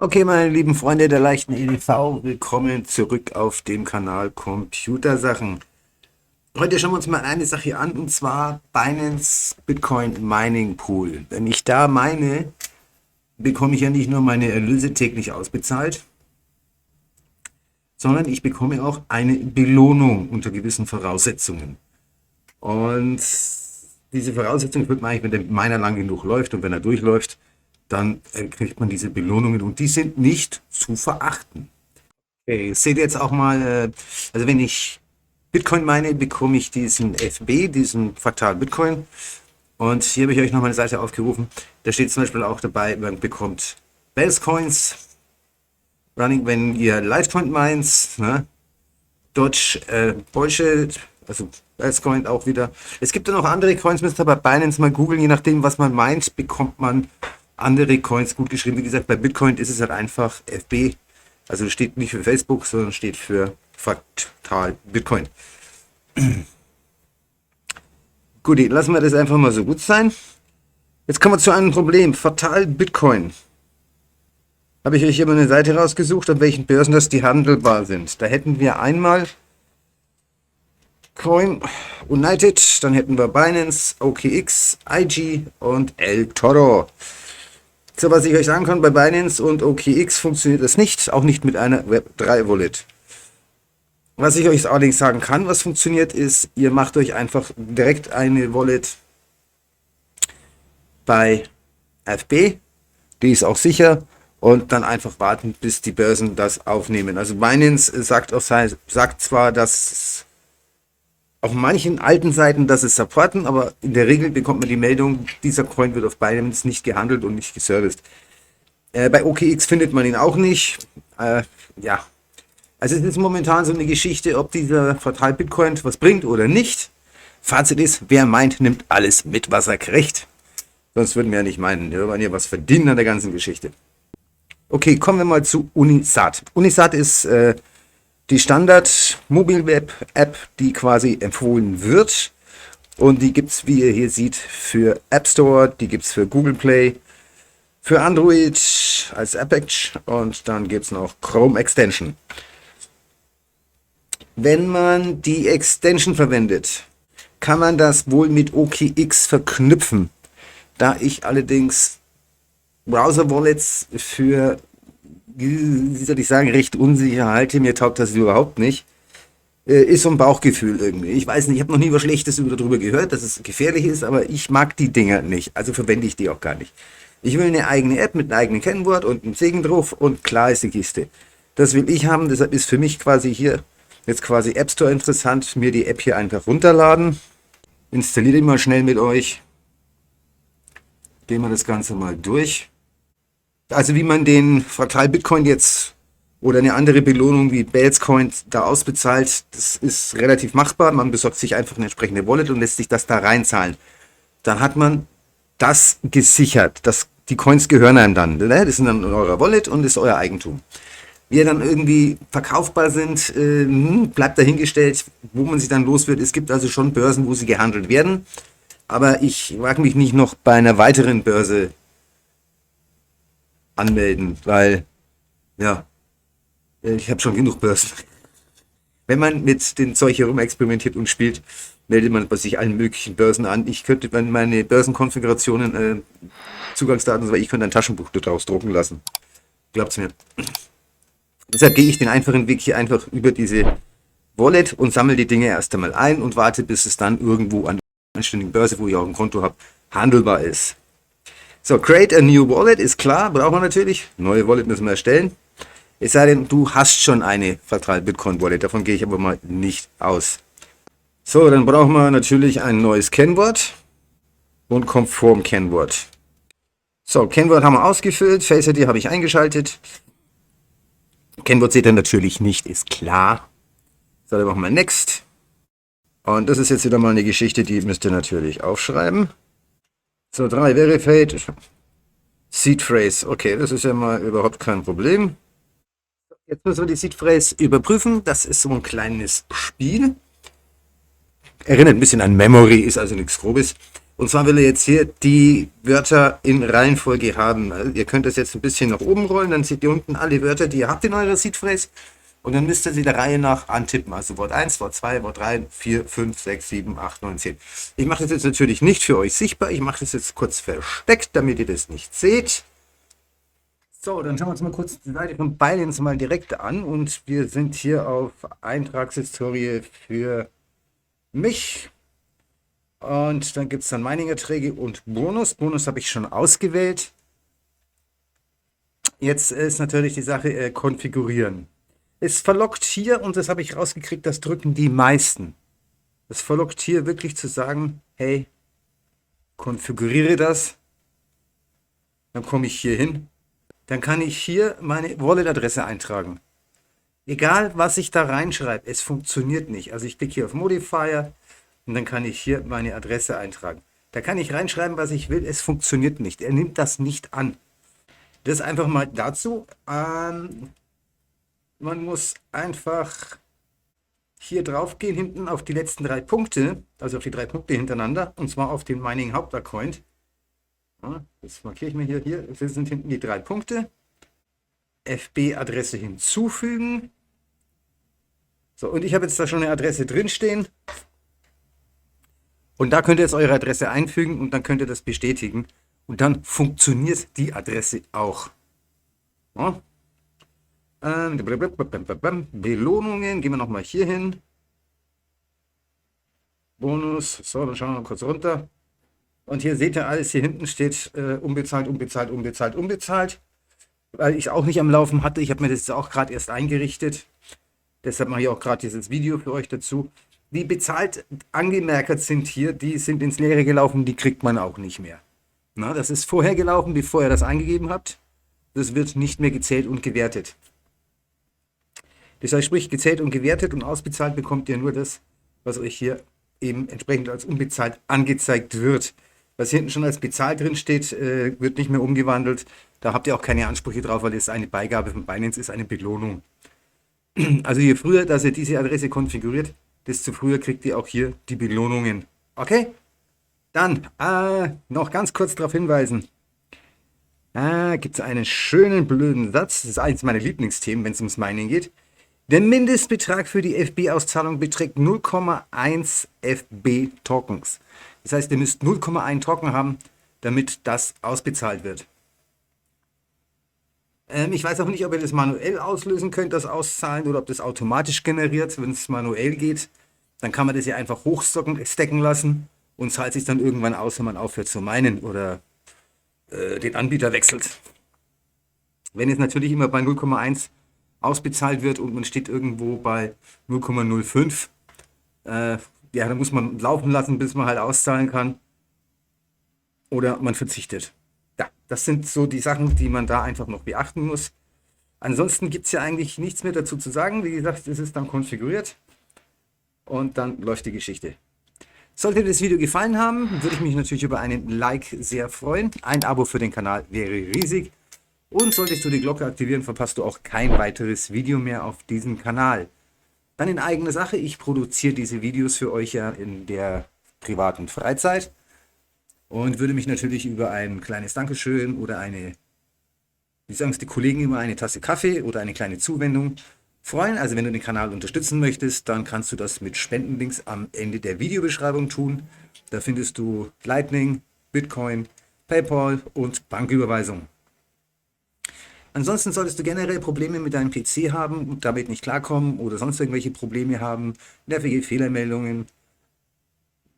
Okay, meine lieben Freunde der leichten EDV, willkommen zurück auf dem Kanal Computersachen. Heute schauen wir uns mal eine Sache an, und zwar Binance Bitcoin Mining Pool. Wenn ich da meine, bekomme ich ja nicht nur meine Erlöse täglich ausbezahlt, sondern ich bekomme auch eine Belohnung unter gewissen Voraussetzungen. Und diese Voraussetzung wird man eigentlich, wenn der Miner lang genug läuft und wenn er durchläuft, dann kriegt man diese Belohnungen und die sind nicht zu verachten. Okay, seht ihr jetzt auch mal, also wenn ich Bitcoin meine, bekomme ich diesen FB, diesen Fraktal Bitcoin. Und hier habe ich euch noch mal eine Seite aufgerufen. Da steht zum Beispiel auch dabei, man bekommt Bells Coins, Running, wenn ihr Litecoin meint, ne? Dodge, Bullshit, also Bells Coin auch wieder. Es gibt dann noch andere Coins, müsst ihr bei Binance mal googeln, je nachdem, was man meint, bekommt man andere Coins gut geschrieben. Wie gesagt, bei Bitcoin ist es halt einfach FB. Also steht nicht für Facebook, sondern steht für Fraktal Bitcoin. Gut, lassen wir das einfach mal so gut sein. Jetzt kommen wir zu einem Problem. Fraktal Bitcoin. Habe ich euch hier mal eine Seite rausgesucht, an welchen Börsen das die handelbar sind. Da hätten wir einmal Coin United, dann hätten wir Binance, OKX, IG und El Toro. So, was ich euch sagen kann, bei Binance und OKX funktioniert das nicht, auch nicht mit einer Web3 Wallet. Was ich euch allerdings sagen kann, was funktioniert, ist, ihr macht euch einfach direkt eine Wallet bei FB, die ist auch sicher, und dann einfach warten, bis die Börsen das aufnehmen. Also Binance sagt zwar, dass auf manchen alten Seiten, dass es supporten, aber in der Regel bekommt man die Meldung, dieser Coin wird auf Binance nicht gehandelt und nicht geserviced. Bei OKX findet man ihn auch nicht. Ja, also es ist momentan so eine Geschichte, ob dieser Fraktal Bitcoin was bringt oder nicht. Fazit ist, wer meint, nimmt alles mit, was er kriegt. Sonst würden wir ja nicht meinen, wir wollen ja was verdienen an der ganzen Geschichte. Okay, kommen wir mal zu Unisat. Unisat ist die Standard Mobile Web App, die quasi empfohlen wird, und die gibt es, wie ihr hier seht, für App Store, die gibt es für Google Play, für Android als App-Edge, und dann gibt es noch Chrome Extension. Wenn man die Extension verwendet, kann man das wohl mit OKX verknüpfen. Da ich allerdings Browser-Wallets für, wie soll ich sagen, recht unsicher halte, mir taugt das überhaupt nicht, ist so ein Bauchgefühl irgendwie. Ich weiß nicht, ich habe noch nie was Schlechtes darüber gehört, dass es gefährlich ist, aber ich mag die Dinger nicht, also verwende ich die auch gar nicht. Ich will eine eigene App mit einem eigenen Kennwort und einem Segen drauf, und klar ist die Kiste. Das will ich haben, deshalb ist für mich quasi hier jetzt quasi App Store interessant, mir die App hier einfach runterladen. Installiere die mal schnell mit euch. Gehen wir das Ganze mal durch. Also wie man den Fraktal Bitcoin jetzt oder eine andere Belohnung wie Bells Coin da ausbezahlt, das ist relativ machbar. Man besorgt sich einfach eine entsprechende Wallet und lässt sich das da reinzahlen. Dann hat man das gesichert. Die Coins gehören einem dann. Ne? Das sind dann in eurer Wallet und ist euer Eigentum. Wie dann irgendwie verkaufbar sind, bleibt dahingestellt, wo man sie dann los wird. Es gibt also schon Börsen, wo sie gehandelt werden. Aber ich mag mich nicht noch bei einer weiteren Börse anmelden, weil, ja, ich habe schon genug Börsen. Wenn man mit dem Zeug herum experimentiert und spielt, meldet man bei sich allen möglichen Börsen an. Ich könnte meine Börsenkonfigurationen, Zugangsdaten, weil ich könnte ein Taschenbuch daraus drucken lassen. Glaubt's mir. Deshalb gehe ich den einfachen Weg hier einfach über diese Wallet und sammle die Dinge erst einmal ein und warte, bis es dann irgendwo an der anständigen Börse, wo ich auch ein Konto habe, handelbar ist. So, create a new wallet ist klar, brauchen wir natürlich. Neue Wallet müssen wir erstellen. Es sei denn, du hast schon eine Fraktal Bitcoin Wallet, davon gehe ich aber mal nicht aus. So, dann brauchen wir natürlich ein neues Kennwort und Konform-Kennwort. So, Kennwort haben wir ausgefüllt, Face ID habe ich eingeschaltet. Kennwort seht ihr natürlich nicht, ist klar. So, dann machen wir Next. Und das ist jetzt wieder mal eine Geschichte, die müsst ihr natürlich aufschreiben. So, 3 Verified. Seed Phrase. Okay, das ist ja mal überhaupt kein Problem. Jetzt müssen wir die Seed Phrase überprüfen. Das ist so ein kleines Spiel. Erinnert ein bisschen an Memory, ist also nichts Grobes. Und zwar will er jetzt hier die Wörter in Reihenfolge haben. Also ihr könnt das jetzt ein bisschen nach oben rollen, dann seht ihr unten alle Wörter, die ihr habt in eurer Seed-Phrase. Und dann müsst ihr sie der Reihe nach antippen. Also Wort 1, Wort 2, Wort 3, 4, 5, 6, 7, 8, 9, 10. Ich mache das jetzt natürlich nicht für euch sichtbar. Ich mache das jetzt kurz versteckt, damit ihr das nicht seht. So, dann schauen wir uns mal kurz die Seite von Binance mal direkt an. Und wir sind hier auf Eintragshistorie für mich. Und dann gibt es dann Mining-Erträge und Bonus. Bonus habe ich schon ausgewählt. Jetzt ist natürlich die Sache konfigurieren. Es verlockt hier, und das habe ich rausgekriegt, das drücken die meisten. Es verlockt hier wirklich zu sagen, hey, konfiguriere das. Dann komme ich hier hin. Dann kann ich hier meine Wallet-Adresse eintragen. Egal, was ich da reinschreibe, es funktioniert nicht. Also ich klicke hier auf Modifier und dann kann ich hier meine Adresse eintragen. Da kann ich reinschreiben, was ich will, es funktioniert nicht. Er nimmt das nicht an. Das einfach mal dazu. Man muss einfach hier drauf gehen, hinten auf die letzten 3 Punkte, also auf die 3 Punkte hintereinander, und zwar auf den Mining Hauptaccount. Ja, das markiere ich mir hier. Hier sind hinten die 3 Punkte. FB-Adresse hinzufügen. So, und ich habe jetzt da schon eine Adresse drinstehen. Und da könnt ihr jetzt eure Adresse einfügen und dann könnt ihr das bestätigen. Und dann funktioniert die Adresse auch. Ja. Belohnungen, gehen wir nochmal hier hin. Bonus, so, dann schauen wir mal kurz runter. Und hier seht ihr alles, hier hinten steht unbezahlt, unbezahlt, unbezahlt, unbezahlt. Weil ich es auch nicht am Laufen hatte. Ich habe mir das jetzt auch gerade erst eingerichtet. Deshalb mache ich auch gerade dieses Video für euch dazu. Die bezahlt angemerkt sind hier, die sind ins Leere gelaufen, die kriegt man auch nicht mehr. Na, das ist vorher gelaufen, bevor ihr das eingegeben habt. Das wird nicht mehr gezählt und gewertet. Das heißt, sprich, gezählt und gewertet und ausbezahlt bekommt ihr nur das, was euch hier eben entsprechend als unbezahlt angezeigt wird. Was hinten schon als bezahlt drin steht, wird nicht mehr umgewandelt. Da habt ihr auch keine Ansprüche drauf, weil es eine Beigabe von Binance ist, eine Belohnung. Also je früher, dass ihr diese Adresse konfiguriert, desto früher kriegt ihr auch hier die Belohnungen. Okay? Dann noch ganz kurz darauf hinweisen. Gibt es einen schönen blöden Satz. Das ist eines meiner Lieblingsthemen, wenn es ums Mining geht. Der Mindestbetrag für die FB-Auszahlung beträgt 0,1 FB-Tokens. Das heißt, ihr müsst 0,1 Token haben, damit das ausbezahlt wird. Ich weiß auch nicht, ob ihr das manuell auslösen könnt, das Auszahlen, oder ob das automatisch generiert. Wenn es manuell geht, dann kann man das ja einfach hochstacken lassen und zahlt sich dann irgendwann aus, wenn man aufhört zu minen oder den Anbieter wechselt. Wenn es natürlich immer bei 0,1 ausbezahlt wird und man steht irgendwo bei 0,05, ja, dann muss man laufen lassen, bis man halt auszahlen kann. Oder man verzichtet. Ja, das sind so die Sachen, die man da einfach noch beachten muss. Ansonsten gibt es ja eigentlich nichts mehr dazu zu sagen. Wie gesagt, es ist dann konfiguriert und dann läuft die Geschichte. Sollte dir das Video gefallen haben, würde ich mich natürlich über einen Like sehr freuen. Ein Abo für den Kanal wäre riesig. Und solltest du die Glocke aktivieren, verpasst du auch kein weiteres Video mehr auf diesem Kanal. Dann in eigener Sache, ich produziere diese Videos für euch ja in der privaten Freizeit und würde mich natürlich über ein kleines Dankeschön oder eine, wie sagen es die Kollegen immer, eine Tasse Kaffee oder eine kleine Zuwendung freuen. Also wenn du den Kanal unterstützen möchtest, dann kannst du das mit Spendenlinks am Ende der Videobeschreibung tun. Da findest du Lightning, Bitcoin, PayPal und Banküberweisung. Ansonsten solltest du generell Probleme mit deinem PC haben und damit nicht klarkommen oder sonst irgendwelche Probleme haben, nervige Fehlermeldungen,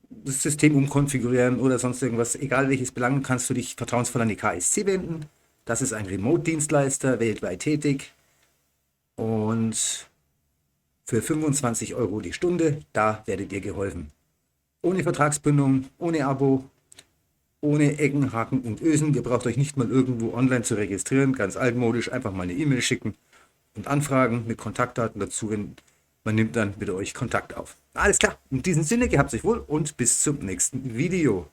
das System umkonfigurieren oder sonst irgendwas, egal welches Belang, kannst du dich vertrauensvoll an die KSC wenden. Das ist ein Remote-Dienstleister, weltweit tätig und für 25 € die Stunde, da werdet ihr geholfen. Ohne Vertragsbindung, ohne Abo, ohne Ecken, Haken und Ösen. Ihr braucht euch nicht mal irgendwo online zu registrieren, ganz altmodisch, einfach mal eine E-Mail schicken und anfragen mit Kontaktdaten dazu. Man nimmt dann mit euch Kontakt auf. Alles klar, in diesem Sinne, gehabt euch wohl und bis zum nächsten Video.